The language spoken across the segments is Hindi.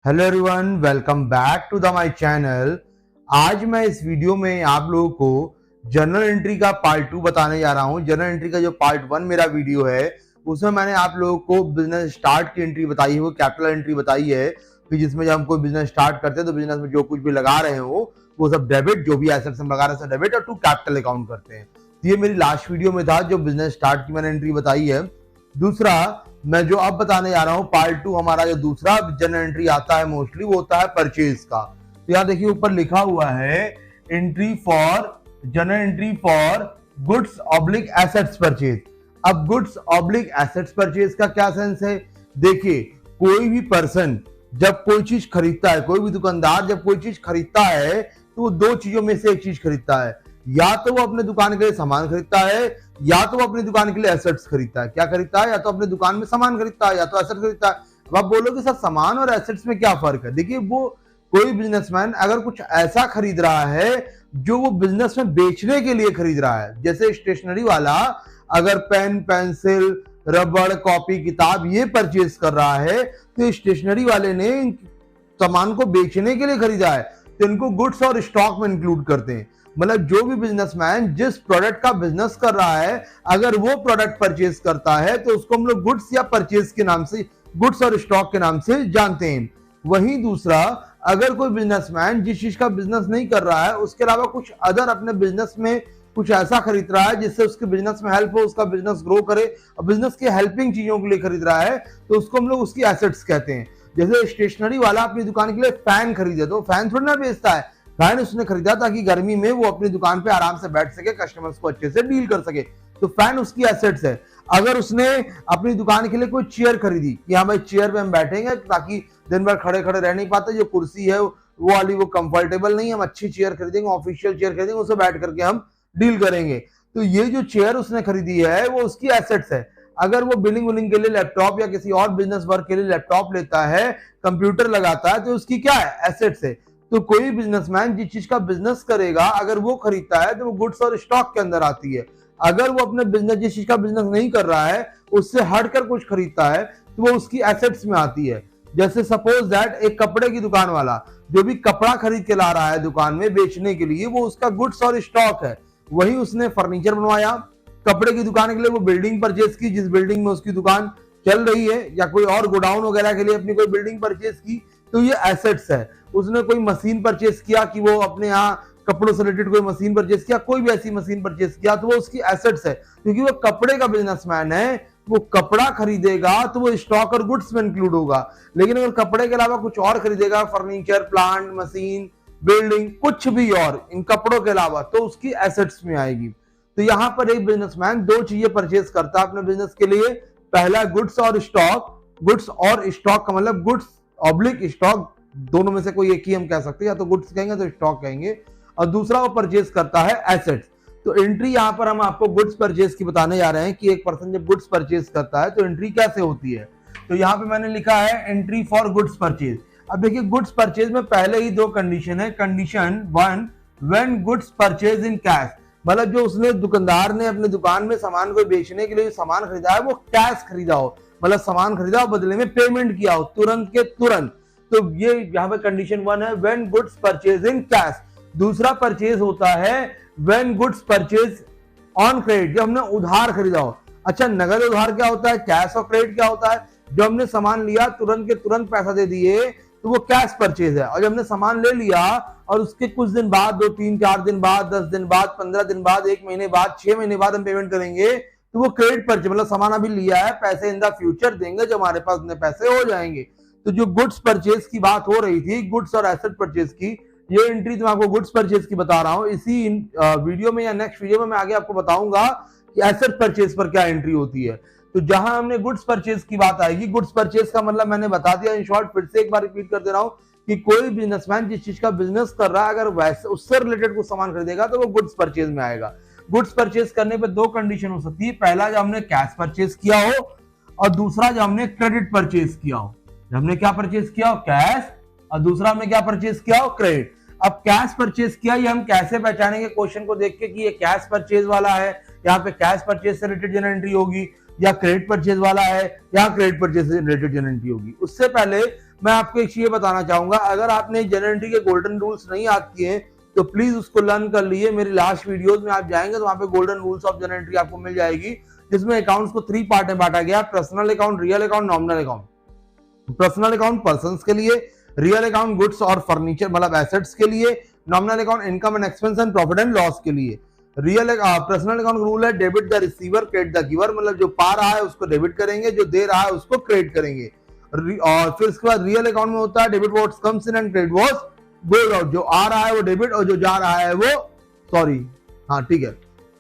Hello everyone, welcome back to the my channel. आज मैं इस वीडियो में आप लोगों को जर्नल एंट्री का पार्ट 2 बताने जा रहा हूं। जर्नल एंट्री का जो पार्ट 1 मेरा वीडियो है उसमें मैंने आप लोगों को बिजनेस स्टार्ट की एंट्री बताई है, वो कैपिटल एंट्री बताई है कि जिसमें जब हम कोई बिजनेस स्टार्ट करते हैं तो बिजनेस में जो कुछ भी लगा रहे हो वो सब डेबिट, जो भी एसेट्स हम लगा रहे हैं सब डेबिट और टू कैपिटल अकाउंट करते हैं। तो ये मेरी लास्ट वीडियो में था जो बिजनेस स्टार्ट की मैंने एंट्री बताई है। दूसरा मैं जो अब बताने जा रहा हूं पार्ट 2, हमारा जो दूसरा जर्नल एंट्री आता है मोस्टली वो होता है परचेज का। तो यहाँ देखिए ऊपर लिखा हुआ है entry for journal entry for goods oblique assets purchase. अब गुड्स ऑब्लिक एसेट्स परचेज का क्या सेंस है? देखिए, कोई भी पर्सन जब कोई चीज खरीदता है, कोई भी दुकानदार जब कोई चीज खरीदता है तो वो दो चीजों में से एक चीज खरीदता है। या तो वो अपने दुकान के लिए सामान खरीदता है या तो वो अपनी दुकान के लिए एसेट्स खरीदता है। क्या खरीदता है? या तो अपनी दुकान में सामान खरीदता है या तो एसेट खरीदता है। अब आप बोलोगे सर सामान और एसेट्स में क्या फर्क है? देखिए, वो कोई बिजनेसमैन अगर कुछ ऐसा खरीद रहा है जो वो बिजनेस में बेचने के लिए खरीद रहा है, जैसे स्टेशनरी वाला अगर पेन, पेंसिल, रबड़, कॉपी, किताब ये परचेज कर रहा है तो स्टेशनरी वाले ने सामान को बेचने के लिए खरीदा है, तो इनको गुड्स और स्टॉक में इंक्लूड करते हैं। मतलब जो भी बिजनेसमैन जिस प्रोडक्ट का बिजनेस कर रहा है अगर वो प्रोडक्ट परचेज करता है तो उसको हम लोग गुड्स या परचेज के नाम से, गुड्स और स्टॉक के नाम से जानते हैं। वहीं दूसरा, अगर कोई बिजनेसमैन जिस चीज का बिजनेस नहीं कर रहा है उसके अलावा कुछ अदर अपने बिजनेस में कुछ ऐसा खरीद रहा है जिससे उसके बिजनेस में हेल्प हो, उसका बिजनेस ग्रो करे और बिजनेस के हेल्पिंग चीजों के लिए खरीद रहा है, तो उसको हम लोग उसकी एसेट्स कहते हैं। जैसे स्टेशनरी वाला अपनी दुकान के लिए फैन खरीदे तो फैन थोड़ी ना बेचता है, फैन उसने खरीदा ताकि गर्मी में वो अपनी दुकान पे आराम से बैठ सके, कस्टमर्स को अच्छे से डील कर सके, तो फैन उसकी एसेट्स है। अगर उसने अपनी दुकान के लिए कोई चेयर खरीदी कि हाँ भाई चेयर पे हम बैठेंगे ताकि दिन भर खड़े खड़े रह नहीं पाते, जो कुर्सी है वो वाली वो कंफर्टेबल नहीं, हम अच्छी चेयर खरीदेंगे, ऑफिशियल चेयर खरीदेंगे, उसे बैठ करके हम डील करेंगे, तो ये जो चेयर उसने खरीदी है वो उसकी एसेट्स है। अगर वो बिलिंग विलिंग के लिए लैपटॉप या किसी और बिजनेस वर्क के लिए लैपटॉप लेता है, कंप्यूटर लगाता है, तो उसकी क्या है? एसेट्स है। तो कोई बिजनेसमैन जिस चीज का बिजनेस करेगा अगर वो खरीदता है तो वो गुड्स और स्टॉक के अंदर आती है। अगर वो अपने बिजनेस, जिस चीज का बिजनेस नहीं कर रहा है उससे हटकर कुछ खरीदता है तो वो उसकी एसेट्स में आती है। जैसे सपोज दैट एक कपड़े की दुकान वाला जो भी कपड़ा खरीद के ला रहा है दुकान में बेचने के लिए, वो उसका गुड्स और स्टॉक है। वही उसने फर्नीचर बनवाया कपड़े की दुकान के लिए, वो बिल्डिंग परचेज की जिस बिल्डिंग में उसकी दुकान चल रही है, या कोई और गोडाउन वगैरह के लिए अपनी कोई बिल्डिंग परचेज की, तो ये एसेट्स है। उसने कोई मशीन परचेज किया कि वो अपने यहाँ कपड़ों से रिलेटेड कोई मशीन परचेज किया, कोई भी ऐसी मशीन परचेज किया, तो वो उसकी एसेट्स है। क्योंकि वो कपड़े का बिजनेसमैन है, वो कपड़ा खरीदेगा तो वो स्टॉक और गुड्स में इंक्लूड होगा। लेकिन अगर कपड़े के अलावा कुछ और खरीदेगा, फर्नीचर, प्लांट, मशीन, बिल्डिंग, कुछ भी और इन कपड़ों के अलावा, तो उसकी एसेट्स में आएगी। तो यहाँ पर एक बिजनेसमैन दो चीजें परचेज करता है अपने बिजनेस के लिए। पहला गुड्स और स्टॉक। गुड्स और स्टॉक का मतलब गुड्स ऑब्लिक स्टॉक, दोनों में से कोई एक ही हम कह सकते हैं, या तो गुड्स कहेंगे तो स्टॉक कहेंगे। और दूसरा वो परचेज करता है एसेट्स। तो एंट्री यहाँ पर हम आपको गुड्स परचेज की बताने जा रहे हैं कि एक पर्सन जब गुड्स परचेज करता है तो एंट्री कैसे होती है। तो यहाँ पे मैंने लिखा है एंट्री फॉर गुड्स परचेज। अब देखिए, गुड्स परचेज में पहले ही दो कंडीशन है। Condition 1, when goods purchase in cash, मतलब जो उसने दुकानदार ने अपने दुकान में सामान को बेचने के लिए सामान खरीदा है वो कैश खरीदा हो, मतलब सामान खरीदा हो बदले में पेमेंट किया हो तुरंत के तुरंत, तो ये यहाँ पे कंडीशन 1 है, when goods purchase in cash. दूसरा परचेज होता है when goods purchase on credit, जब हमने उधार खरीदा हो। अच्छा, नगद उधार क्या होता है, कैश और क्रेडिट क्या होता है? जब हमने सामान लिया तुरंत के तुरंत पैसा दे दिए तो वो कैश परचेज है, और जब हमने सामान ले लिया और उसके कुछ दिन बाद, 2, 3, 4 दिन बाद, 10 दिन बाद, 15 दिन बाद, 1 महीने बाद, 6 महीने बाद हम पेमेंट करेंगे, तो वो क्रेडिट परचेज, मतलब सामान अभी लिया है, पैसे इन द फ्यूचर देंगे जब हमारे पास उतने पैसे हो जाएंगे। तो जो गुड्स परचेज की बात हो रही थी, गुड्स और एसेट परचेज की, ये एंट्री तो मैं आपको गुड्स परचेज की बता रहा हूँ। इसी वीडियो में या नेक्स्ट वीडियो में मैं आगे आपको बताऊंगा कि एसेट परचेज पर क्या एंट्री होती है। तो जहां हमने गुड्स परचेज की बात आएगी, गुड्स परचेज का मतलब मैंने बता दिया इन शॉर्ट, फिर से एक बार रिपीट कर दे रहा हूं कि कोई बिजनेसमैन जिस चीज का बिजनेस कर रहा है अगर वैसे उससे रिलेटेड कुछ सामान खरीदेगा तो वो गुड्स परचेज में आएगा। गुड्स परचेज करने पे दो कंडीशन हो सकती है। पहला, जब हमने कैश परचेज किया हो, और दूसरा जब हमने क्रेडिट परचेज किया हो। जब हमने क्या परचेज किया हो, कैश, और दूसरा हमने क्या परचेज किया हो, क्रेडिट। अब कैश परचेज किया, ये हम कैसे पहचानेंगे क्वेश्चन को देख के कि ये कैश परचेज वाला है, यहाँ पे कैश परचेज से रिलेटेड जर्नल एंट्री होगी, या क्रेडिट परचेज वाला है, यहाँ क्रेडिट परचेज से रिलेटेड जर्नल एंट्री होगी। उससे पहले मैं आपको एक चीज बताना चाहूंगा, अगर आपने जनरल एंट्री के गोल्डन रूल्स नहीं याद किए तो प्लीज उसको लर्न कर लिए। मेरी लास्ट वीडियोस में आप जाएंगे तो वहां पे golden rules of general entry आपको मिल जाएगी, जिसमें अकाउंट्स को 3 पार्ट में बांटा गया, personal account, real account, nominal account. Personal account persons के लिए, रियल अकाउंट गुड्स और फर्नीचर मतलब एसेट्स के लिए, nominal account income and expense and profit and loss के लिए। रियल पर्सनल अकाउंट रूल है debit the receiver credit the giver, मतलब जो पा रहा है उसको डेबिट करेंगे, जो दे रहा है उसको क्रेडिट करेंगे। और फिर उसके बाद रियल अकाउंट में होता है debit what comes in and credit what goes out, जो आ रहा है वो डेबिट और जो जा रहा है वो ठीक है,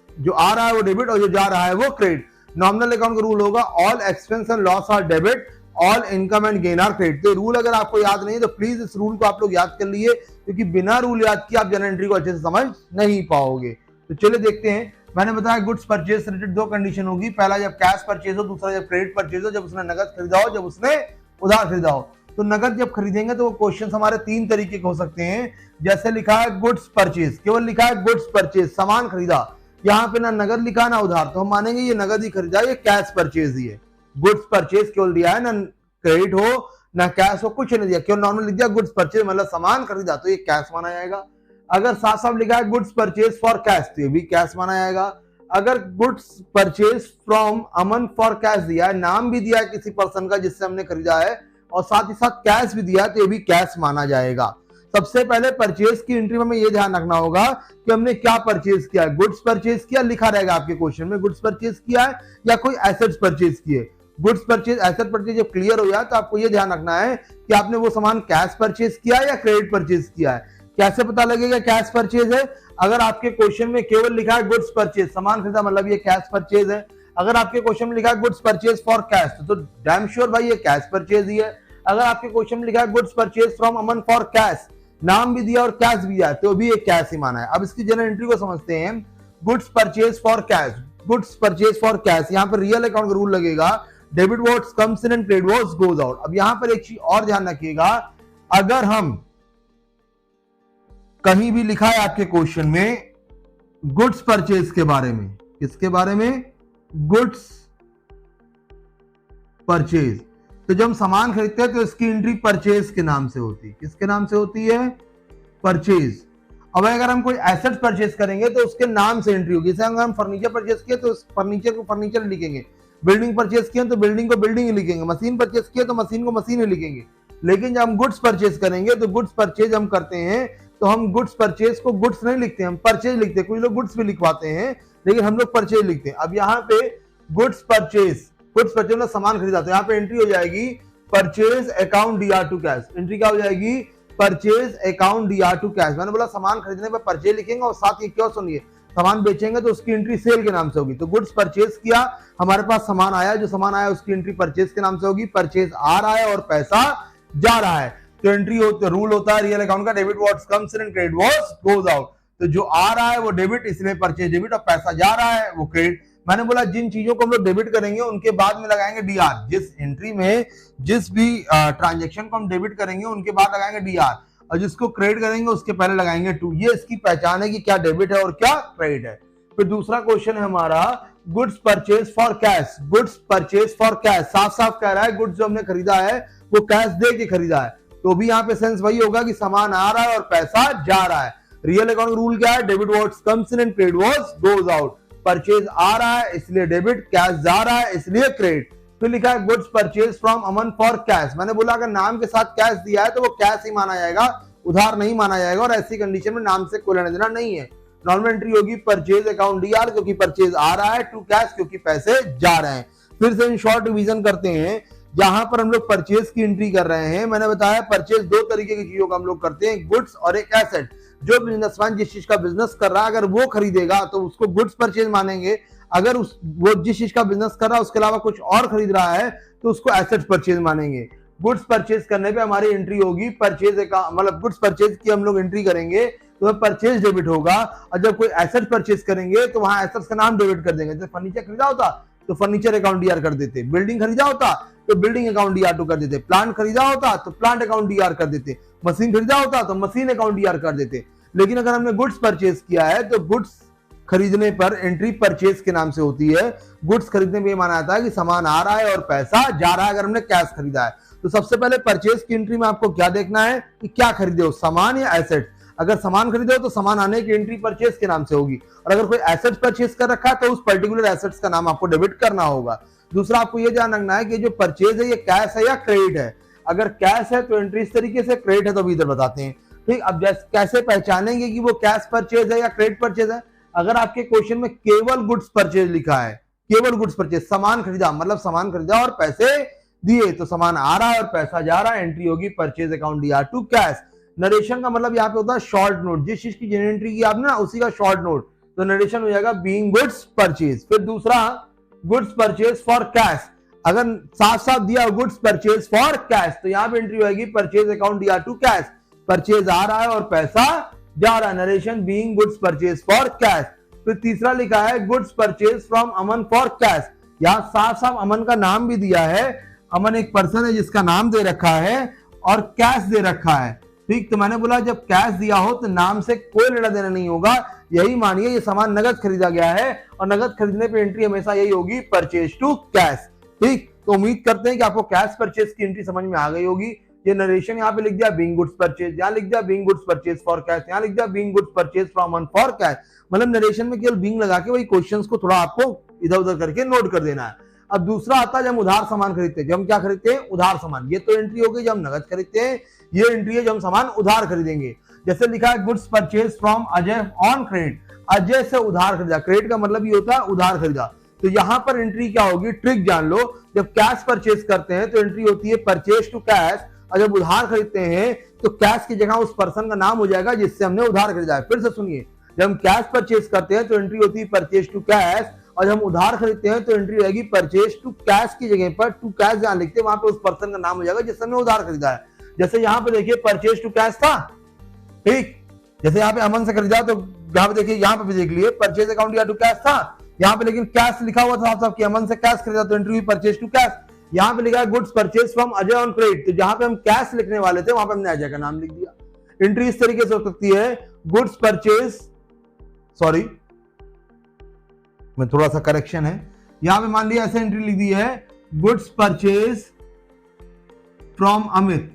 जो आ रहा है वो डेबिट और जो जा रहा है वो क्रेडिट। नॉमिनल अकाउंट का रूल होगा all expense and loss are debit, all income and gain are credit. तो रूल अगर आपको याद नहीं है तो प्लीज इस रूल को आप लोग याद कर लिए, क्योंकि बिना रूल याद किए आप जनरल एंट्री को अच्छे से समझ नहीं पाओगे। तो चलिए देखते हैं। मैंने बताया गुड्स परचेज से रिलेटेड 2 कंडीशन होगी, पहला जब कैश परचेज हो, दूसरा जब क्रेडिट परचेज हो, जब उसने नगद खरीदा हो, जब उसने उधार खरीदा हो। तो नगद जब खरीदेंगे तो वो क्वेश्चन हमारे 3 तरीके के हो सकते हैं। जैसे लिखा है गुड्स परचेज, केवल लिखा है गुड्स परचेज, सामान खरीदा, यहाँ पे ना नगद लिखा ना उधार, तो हम मानेंगे ये नगद ही खरीदा, ये कैश परचेज ही है। गुड्स परचेज केवल दिया है, ना क्रेडिट हो ना कैश हो, कुछ नहीं दिया, केवल नॉर्मल लिख दिया गुड्स परचेज मतलब सामान खरीदा, तो ये कैश माना जाएगा। अगर साफ साफ लिखा है गुड्स परचेज फॉर कैश तो ये भी कैश माना जाएगा। अगर goods purchase from Aman for cash दिया है, नाम भी दिया है किसी पर्सन का जिससे हमने खरीदा है, और साथ ही साथ कैश भी दिया है, तो ये भी कैश माना जाएगा। सबसे पहले परचेज की एंट्री में हमें ये ध्यान रखना होगा कि हमने क्या परचेज किया है। गुड्स परचेज किया लिखा रहेगा आपके क्वेश्चन में, गुड्स परचेज किया है या कोई एसेट्स परचेज किए। गुड्स परचेज एसेट परचेज जब क्लियर हो जाए तो आपको ये ध्यान रखना है कि आपने वो सामान कैश परचेज किया है या क्रेडिट परचेज किया है। कैसे पता लगेगा कैश परचेज है? अगर आपके क्वेश्चन में केवल लिखा है गुड्स परचेज, सामान खरीदा मतलब ये कैश परचेज है। अगर आपके क्वेश्चन में लिखा है गुड्स परचेज फॉर कैश तो डैम श्योर भाई ये कैश परचेज ही है। अगर आपके क्वेश्चन में लिखा है goods purchase from Aman for cash, नाम भी दिया और कैश भी दिया, तो भी ये कैश ही माना है। अब इसकी जनरल एंट्री को समझते हैं। Goods purchase for cash, goods purchase for cash, यहाँ पर रियल अकाउंट का रूल लगेगा debit what's comes in and credit what's goes out. अब यहां पर एक चीज और ध्यान रखिएगा, अगर हम कहीं भी लिखा है आपके क्वेश्चन में गुड्स परचेज के बारे में, किसके बारे में? गुड्स परचेज, तो जब हम सामान खरीदते हैं तो इसकी एंट्री परचेज के नाम से होती है। किसके नाम से होती है? परचेज। अब अगर हम कोई एसेट्स परचेज करेंगे तो उसके नाम से एंट्री होगी। जैसे अगर हम फर्नीचर परचेज किए तो फर्नीचर को फर्नीचर लिखेंगे, बिल्डिंग परचेज किए तो बिल्डिंग को बिल्डिंग ही लिखेंगे, मशीन परचेज किए तो मशीन को मशीन ही लिखेंगे। लेकिन जब हम गुड्स परचेज करेंगे तो गुड्स परचेज हम करते हैं तो हम गुड्स परचेज को गुड्स नहीं लिखते, हम परचेज लिखते हैं। कुछ लोग गुड्स भी लिखवाते हैं लेकिन हम लोग परचेज लिखते हैं। अब यहाँ पे गुड्स परचेज मतलब सामान खरीदा, तो यहाँ पे एंट्री हो जाएगी purchase account DR to cash. Entry क्या हो जाएगी? Purchase account DR to cash. मैंने बोला सामान खरीदने पर परचेज लिखेंगे और साथ ही क्यों सुनिए, सामान बेचेंगे तो उसकी एंट्री सेल के नाम से होगी। तो गुड्स परचेज किया, हमारे पास सामान आया, जो सामान आया उसकी एंट्री परचेज के नाम से होगी। परचेज आ रहा है और पैसा जा रहा है, तो एंट्री रूल होता है रियल अकाउंट का debit what's comes in and credit what's goes out. तो जो आ रहा है वो डेबिट, इसलिए परचेज डेबिट, और पैसा जा रहा है वो क्रेडिट। मैंने बोला जिन चीजों को हम लोग डेबिट करेंगे उनके बाद में लगाएंगे डीआर। जिस एंट्री में जिस भी ट्रांजैक्शन को हम डेबिट करेंगे उनके बाद लगाएंगे डीआर, और जिसको क्रेडिट करेंगे उसके पहले लगाएंगे टू। ये इसकी पहचान है कि क्या डेबिट है और क्या क्रेडिट है। फिर दूसरा क्वेश्चन है हमारा goods purchase for cash. Goods purchase for cash साफ साफ कह रहा है गुड्स जो हमने खरीदा है वो कैश दे के खरीदा है, तो भी यहाँ पे सेंस वही होगा कि सामान आ रहा है और पैसा जा रहा है। रियल अकाउंट रूल क्या है? Debit what's comes in and credit what's goes out. Purchase आ रहा है इसलिए डेबिट, कैश जा रहा है इसलिए क्रेडिट। फिर लिखा है goods purchase from Aman for cash. मैंने बोला अगर नाम के साथ कैश दिया है तो वो कैश ही माना जाएगा, उधार नहीं माना जाएगा, और ऐसी कंडीशन में नाम से कोई लेना देना नहीं है। नॉर्मल एंट्री होगी परचेज अकाउंट डीआर क्योंकि परचेज आ रहा है, टू कैश क्योंकि पैसे जा रहे हैं। फिर से इन शॉर्ट रिवीजन करते हैं, जहां पर हम लोग परचेज की एंट्री कर रहे हैं। मैंने बताया परचेज 2 तरीके की चीजों का हम लोग करते हैं, गुड्स और एक एसेट। जो बिजनेसमैन जिस चीज का बिजनेस कर रहा है अगर वो खरीदेगा तो उसको गुड्स परचेज मानेंगे। अगर वो जिस चीज का बिजनेस कर रहा है उसके अलावा कुछ और खरीद रहा है तो उसको एसेट परचेज मानेंगे। गुड्स परचेज करने पे हमारी एंट्री होगी परचेज का, मतलब गुड्स परचेज की हम लोग एंट्री करेंगे तो परचेज डेबिट होगा, और जब कोई एसेट परचेज करेंगे तो वहां एसेट्स का नाम डेबिट कर देंगे। जैसे फर्नीचर खरीदा होता तो फर्नीचर अकाउंट डीआर कर देते, बिल्डिंग खरीदा होता तो बिल्डिंग अकाउंट डीआर टू कर देते, प्लांट खरीदा होता तो प्लांट अकाउंट डीआर कर देते, मशीन खरीदा होता तो मशीन अकाउंट डीआर कर देते। लेकिन अगर हमने गुड्स परचेज किया है तो गुड्स खरीदने पर एंट्री परचेज के नाम से होती है। गुड्स खरीदने में माना जाता है कि सामान आ रहा है और पैसा जा रहा है अगर हमने कैश खरीदा है। तो सबसे पहले परचेज की एंट्री में आपको क्या देखना है कि क्या खरीदे हो, सामान या एसेट। अगर सामान खरीदे हो तो सामान आने की एंट्री परचेज के नाम से होगी, और अगर कोई एसेट परचेज कर रखा है तो उस पर्टिकुलर एसेट्स का नाम आपको डेबिट करना होगा। दूसरा आपको यह ध्यान रखना है कि जो परचेज है ये कैश है या क्रेडिट है। अगर कैश है तो एंट्री इस तरीके से, क्रेडिट है तो अभी इधर बताते हैं। ठीक, अब कैसे पहचानेंगे कि वो कैश परचेज है या क्रेडिट परचेज है। अगर आपके क्वेश्चन में केवल गुड्स परचेज लिखा है, केवल गुड्स परचेज, सामान खरीदा मतलब सामान खरीदा और पैसे दिए, तो सामान आ रहा है और पैसा जा रहा है, एंट्री होगी purchase account DR to cash. Narration का मतलब यहाँ पे होता है शॉर्ट नोट, जिस चीज की एंट्री की आपने ना उसी का शॉर्ट नोट, तो नरेशन हो जाएगा बीइंग गुड्स परचेज। फिर दूसरा गुड्स परचेज फॉर कैश, अगर साथ साथ दिया गुड्स परचेज फॉर कैश तो यहाँ पे एंट्री होगी purchase account DR to cash. Purchase आ रहा है और पैसा जा रहा है, narration being goods purchase for cash. फिर तीसरा लिखा है goods purchase from Aman for cash, यहाँ साफ साफ अमन का नाम भी दिया है। अमन एक पर्सन है जिसका नाम दे रखा है और कैश दे रखा है। ठीक, तो मैंने बोला जब कैश दिया हो तो नाम से कोई लेना देना नहीं होगा, यही मानिए ये सामान नगद खरीदा गया है और नगद खरीदने पे एंट्री हमेशा यही होगी परचेज टू कैश। ठीक, तो उम्मीद करते हैं कि आपको कैश परचेज की एंट्री समझ में आ गई होगी। ये नरेशन यहाँ पे लिख दिया बीइंग गुड्स परचेज, यहाँ लिख दिया being goods purchase for cash, यहाँ लिख दिया being goods purchase from Aman for cash. मतलब नरेशन में केवल बीइंग लगा के वही क्वेश्चंस को थोड़ा आपको इधर उधर करके नोट कर देना है। अब दूसरा आता है जब हम उधार सामान खरीदते हैं, जब हम क्या खरीदते हैं उधार सामान, ये तो एंट्री हो गई जब हम नगद खरीदते हैं, ये एंट्री है जब हम सामान उधार खरीदेंगे। जैसे लिखा है goods purchase from Ajay on credit, Ajay से उधार खरीदा, क्रेडिट का मतलब ये होता है उधार खरीदा। तो यहां पर एंट्री क्या होगी, ट्रिक जान लो, जब कैश परचेज करते हैं तो एंट्री होती है परचेज टू कैश, और जब उधार खरीदते हैं तो कैश की जगह उस पर्सन का नाम हो जाएगा जिससे हमने उधार खरीदा है। फिर से सुनिए, जब हम कैश परचेज करते हैं तो एंट्री होती है परचेज टू कैश, और जब हम उधार खरीदते हैं तो एंट्री रहेगी परचेज टू कैश की जगह पर टू कैश जहां लिखते हैं वहां पे उस पर्सन का नाम हो जाएगा जिससे हमने उधार खरीदा है। जैसे यहाँ पे देखिए परचेज टू कैश था, ठीक, जैसे यहाँ पे अमन से खरीदा तो यहाँ पे देखिए, यहाँ पे भी देख लिए purchase account DR to cash था, यहाँ पे लेकिन कैश लिखा हुआ था साहब कि अमन से कैश खरीदा तो एंट्री हुई परचेज टू कैश। यहाँ पे लिखा है goods purchase from Ajay on credit, तो जहां पे हम कैश लिखने वाले थे वहां पे हमने अजय का नाम लिख दिया। एंट्री इस तरीके से हो सकती है गुड्स परचेज, सॉरी में थोड़ा सा करेक्शन है, यहां पे मान लिया ऐसे एंट्री लिख दी है गुड्स परचेज फ्रॉम अमित,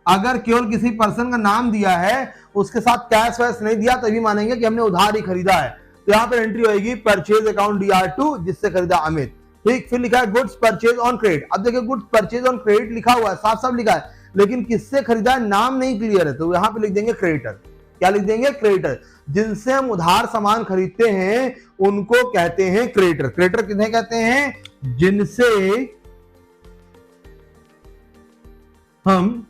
अगर केवल किसी पर्सन का नाम दिया है उसके साथ कैश वैश नहीं दिया तभी मानेंगे कि हमने उधार ही खरीदा है। तो यहाँ पर एंट्री होगी परचेज अकाउंट DR टू, जिससे खरीदा अमित। ठीक, फिर लिखा है गुड्स परचेज ऑन क्रेडिट, अब देखिए गुड्स परचेज ऑन क्रेडिट लिखा हुआ है, साफ साफ लिखा है, लेकिन किससे खरीदा है नाम नहीं क्लियर है, तो यहाँ पे लिख देंगे क्रेडिटर। क्या लिख देंगे, क्रेडिटर। जिनसे हम उधार सामान खरीदते हैं उनको कहते हैं क्रेडिटर। क्रेडिटर किन्हें कहते हैं, जिनसे हम,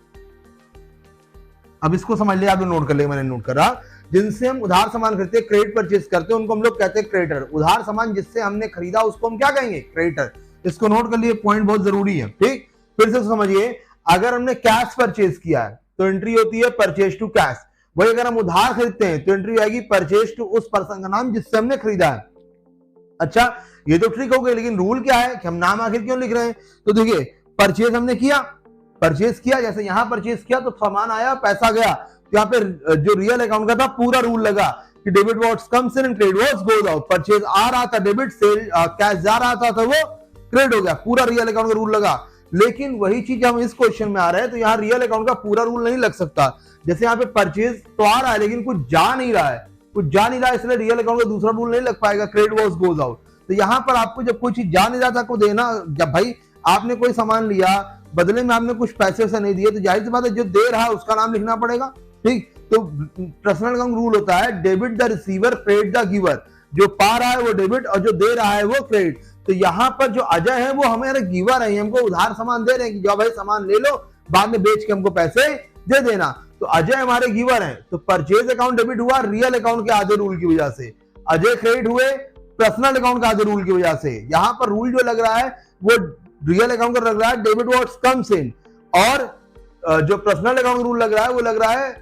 अब इसको समझ लिया, आप नोट कर ले, मैंने नोट करा, जिनसे हम उधार सामान खरीदते हैं, क्रेडिट परचेज करते हैं, उनको हम लोग कहते हैं क्रेडिटर। उधार सामान जिससे हमने खरीदा उसको हम क्या कहेंगे, क्रेडिटर। इसको नोट कर लिए, पॉइंट बहुत जरूरी है। ठीक, फिर से समझिए, अगर हमने कैश परचेज किया है तो एंट्री होती है परचेज टू कैश, वही अगर हम उधार खरीदते हैं तो एंट्री आएगी परचेज टू उस पर्सन का नाम जिससे हमने खरीदा है। अच्छा, ये तो ट्रिक हो गई, लेकिन रूल क्या है कि हम नाम आखिर क्यों लिख रहे हैं। तो देखिए, परचेज हमने किया, परचेज किया, जैसे यहां परचेज किया तो सामान आया, पैसा गया, तो यहाँ पे जो रियल अकाउंट का था पूरा रूल लगा कि debit what's comes in and credit what's goes out. Purchase आ रहा था डेबिट, सेल कैश जा रहा था तो वो क्रेडिट हो गया, पूरा रियल अकाउंट का रूल लगा। लेकिन वही चीज हम इस क्वेश्चन में आ रहे हैं तो यहाँ रियल अकाउंट का पूरा रूल नहीं लग सकता। जैसे यहाँ पे परचेज तो आ रहा है लेकिन कुछ जा नहीं रहा है, कुछ जा नहीं रहा है, इसलिए रियल अकाउंट का दूसरा रूल नहीं लग पाएगा, क्रेडिट व्हाट्स गोज आउट। तो यहाँ पर आपको जब कोई चीज जा नहीं रहा था को देना, जब भाई आपने कोई सामान लिया बदले में आपने कुछ पैसे से नहीं दिए तो जाहिर सी बात है जो दे रहा है उसका नाम लिखना पड़ेगा। ठीक, तो पर्सनल अकाउंट रूल होता है debit the receiver credit the giver, जो पा रहा है वो डेबिट और जो दे रहा है वो क्रेडिट। तो यहाँ पर जो अजय है वो हमारे गिवर है, हमको उधार सामान दे रहे हैं कि जो भाई सामान ले लो बाद में बेच के हमको पैसे दे देना। तो अजय हमारे गिवर हैं, तो परचेज अकाउंट डेबिट हुआ रियल अकाउंट के आधे रूल की वजह से, अजय क्रेडिट हुए पर्सनल अकाउंट के आधे रूल की वजह से। यहाँ पर रूल जो लग रहा है वो रियल अकाउंट का लग रहा है डेबिट व्हाट्स कम्स इन, और जो पर्सनल अकाउंट रूल लग रहा है वो लग रहा है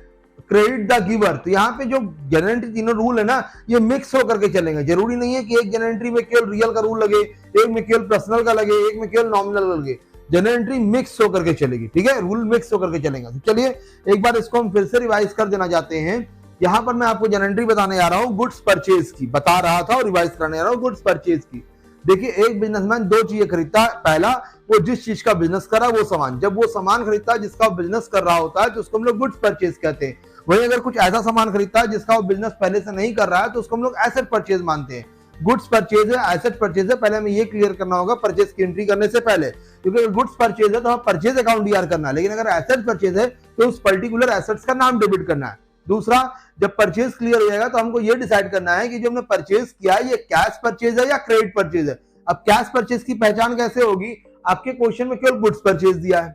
क्रेडिट द गिवर। तो यहाँ पे जो जनरल तीनों रूल है ना ये मिक्स होकर के चलेंगे, जरूरी नहीं है कि एक जनरल एंट्री में केवल रियल का रूल लगे, एक में केवल पर्सनल का लगे, एक में केवल नॉमिनल का लगे, जनरल एंट्री मिक्स होकर के चलेगी। ठीक है, रूल मिक्स होकर के चलेंगे। तो चलिए एक बार इसको हम फिर से रिवाइज कर देना चाहते हैं। यहाँ पर मैं आपको जनरल एंट्री बताने जा रहा हूँ गुड्स परचेज की, बता रहा था और रिवाइज कराने जा रहा हूँ गुड्स परचेज की। देखिए, एक बिजनेसमैन दो चीजें खरीदता है। पहला, वो जिस चीज का बिजनेस कर रहा है वो सामान, जब वो सामान खरीदता है जिसका वो बिजनेस कर रहा होता है तो उसको हम लोग गुड्स परचेज कहते हैं। वहीं अगर कुछ ऐसा सामान खरीदता है जिसका वो बिजनेस पहले से नहीं कर रहा है तो उसको हम लोग एसेट परचेज मानते हैं। गुड्स परचेज है, एसेट परचेज है, पहले हमें ये क्लियर करना होगा परचेज की एंट्री करने से पहले, क्योंकि अगर गुड्स परचेज है तो हमें परचेज अकाउंट डीआर करना है, लेकिन अगर एसेट परचेज है तो उस पर्टिकुलर एसेट्स का नाम डेबिट करना है। दूसरा, जब परचेज क्लियर हो जाएगा तो हमको ये डिसाइड करना है कि जो हमने परचेज किया है ये कैश परचेज है या क्रेडिट परचेज है। अब कैश परचेज की पहचान कैसे होगी? आपके क्वेश्चन में केवल गुड्स परचेज दिया है,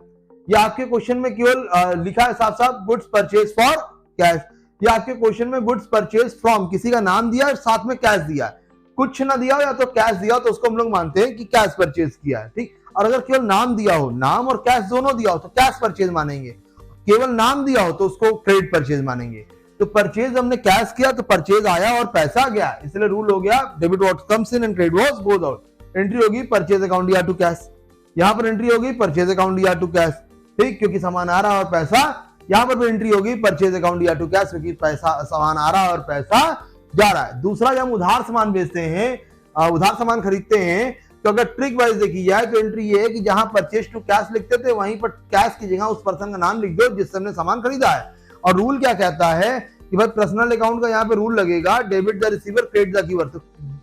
या आपके क्वेश्चन में केवल लिखा है साफ साफ गुड्स परचेज फॉर कैश, या आपके क्वेश्चन में गुड्स परचेज फ्रॉम किसी का नाम दिया है और साथ में कैश दिया है। कुछ ना दिया हो या तो कैश दिया हो तो उसको हम लोग मानते हैं कि कैश परचेज किया है, ठीक। और अगर केवल नाम दिया हो, नाम और कैश दोनों दिया हो तो कैश परचेज मानेंगे, केवल नाम दिया हो तो उसको क्रेडिट परचेज मानेंगे। तो परचेज हमने कैश किया तो परचेज आया और पैसा गया, इसलिए रूल हो गया debit what comes in and credit what goes out. Entry होगी purchase account DR to cash, यहाँ पर एंट्री होगी purchase account DR to cash, ठीक, क्योंकि सामान आ रहा है और पैसा। यहाँ पर भी एंट्री होगी purchase account DR to cash, क्योंकि पैसा, सामान आ रहा है और पैसा जा रहा है। दूसरा, जब हम उधार सामान बेचते हैं, उधार सामान खरीदते हैं, तो अगर ट्रिक वाइज देखी जाए तो एंट्री ये है कि जहां परचेज टू कैश लिखते थे वहीं पर कैश की जगह उस पर्सन का नाम लिख दो जिससे हमने सामान खरीदा है। और रूल क्या कहता है कि भाई पर्सनल अकाउंट का यहाँ पे रूल लगेगा, debit the receiver credit the giver. तो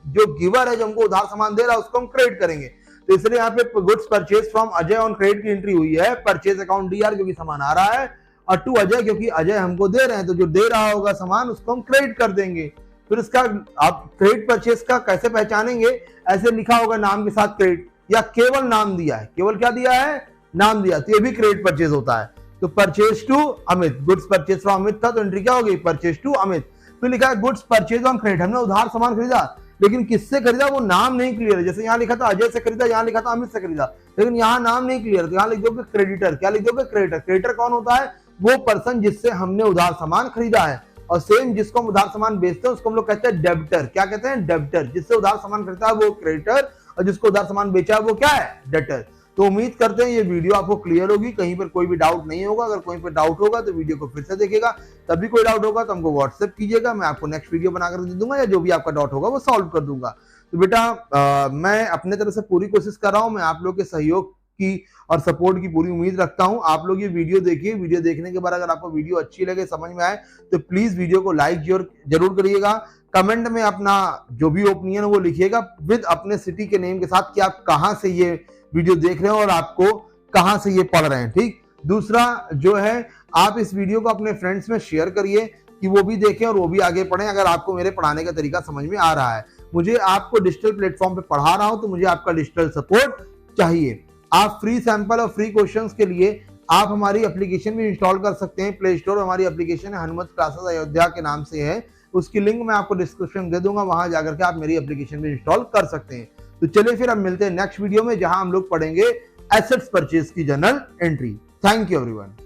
जो गिवर है जो हमको उधार सामान दे रहा है उसको हम क्रेडिट करेंगे, तो इसलिए यहाँ पे goods purchase from Ajay on credit की एंट्री हुई है, परचेज अकाउंट डीआर क्योंकि सामान आ रहा है, और टू अजय क्योंकि अजय हमको दे रहे हैं, तो जो दे रहा होगा सामान उसको हम क्रेडिट कर देंगे। फिर इसका आप क्रेडिट परचेज का कैसे पहचानेंगे? ऐसे लिखा होगा नाम के साथ क्रेडिट, या केवल नाम दिया है, केवल क्या दिया है? नाम दिया, तो ये भी क्रेडिट परचेज होता है। तो purchase to Amit, goods purchase from Amit था तो एंट्री क्या होगी? Purchase to Amit. तो लिखा है गुड्स परचेज ऑन क्रेडिट, हमने उधार सामान खरीदा, लेकिन किससे खरीदा वो नाम नहीं क्लियर है। जैसे यहाँ लिखा था अजय से खरीदा, यहाँ लिखा था अमित से खरीदा, लेकिन यहाँ नाम नहीं क्लियर, तो यहाँ लिख दोगे क्रेडिटर। क्या लिख दोगे? क्रेडिटर। क्रेडिटर कौन होता है? वो पर्सन जिससे हमने उधार सामान खरीदा है। और सेम जिसको हम उधार सामान बेचते हैं उसको हम लोग कहते हैं डेबिटर। क्या कहते हैं? डेबिटर। जिससे उधार सामान खरीदा है वो क्रेडिटर, और जिसको उधार सामान बेचा है वो क्या है? डेबिटर। तो उम्मीद करते हैं ये वीडियो आपको क्लियर होगी, कहीं पर कोई भी डाउट नहीं होगा। अगर कोई पर डाउट होगा तो वीडियो को फिर से देखिएगा, तभी कोई डाउट होगा तो हमको व्हाट्सएप कीजिएगा, मैं आपको नेक्स्ट वीडियो बनाकर दे दूंगा, या जो भी आपका डाउट होगा वो सॉल्व कर दूंगा। तो बेटा मैं अपने तरफ से पूरी कोशिश कर रहा हूँ, मैं आप लोग के सहयोग की और सपोर्ट की पूरी उम्मीद रखता हूं। आप लोग ये वीडियो देखिए, वीडियो देखने के बाद अगर आपको वीडियो अच्छी लगे, समझ में आए, तो प्लीज वीडियो को लाइक जरूर करिएगा। कमेंट में अपना जो भी ओपिनियन वो लिखिएगा विद अपने सिटी के नेम के साथ कि आप कहां से ये वीडियो देख रहे हैं और आपको कहां से ये पढ़ रहे हैं, ठीक। दूसरा जो है, आप इस वीडियो को अपने फ्रेंड्स में शेयर करिए कि वो भी देखें और वो भी आगे पढ़ें। अगर आपको मेरे पढ़ाने का तरीका समझ में आ रहा है, मुझे आपको डिजिटल प्लेटफॉर्म पे पढ़ा रहा हूं तो मुझे आपका डिजिटल सपोर्ट चाहिए। आप फ्री सैंपल और फ्री क्वेश्चंस के लिए आप हमारी एप्लीकेशन भी इंस्टॉल कर सकते हैं। प्ले स्टोर हमारी एप्लीकेशन है, हनुमत क्लासेस अयोध्या के नाम से है, उसकी लिंक मैं आपको डिस्क्रिप्शन दे दूंगा, वहां जाकर के आप मेरी एप्लीकेशन भी इंस्टॉल कर सकते हैं। तो चलिए फिर हम मिलते हैं नेक्स्ट वीडियो में, जहां हम लोग पढ़ेंगे एसेट्स परचेज की journal entry. Thank you everyone.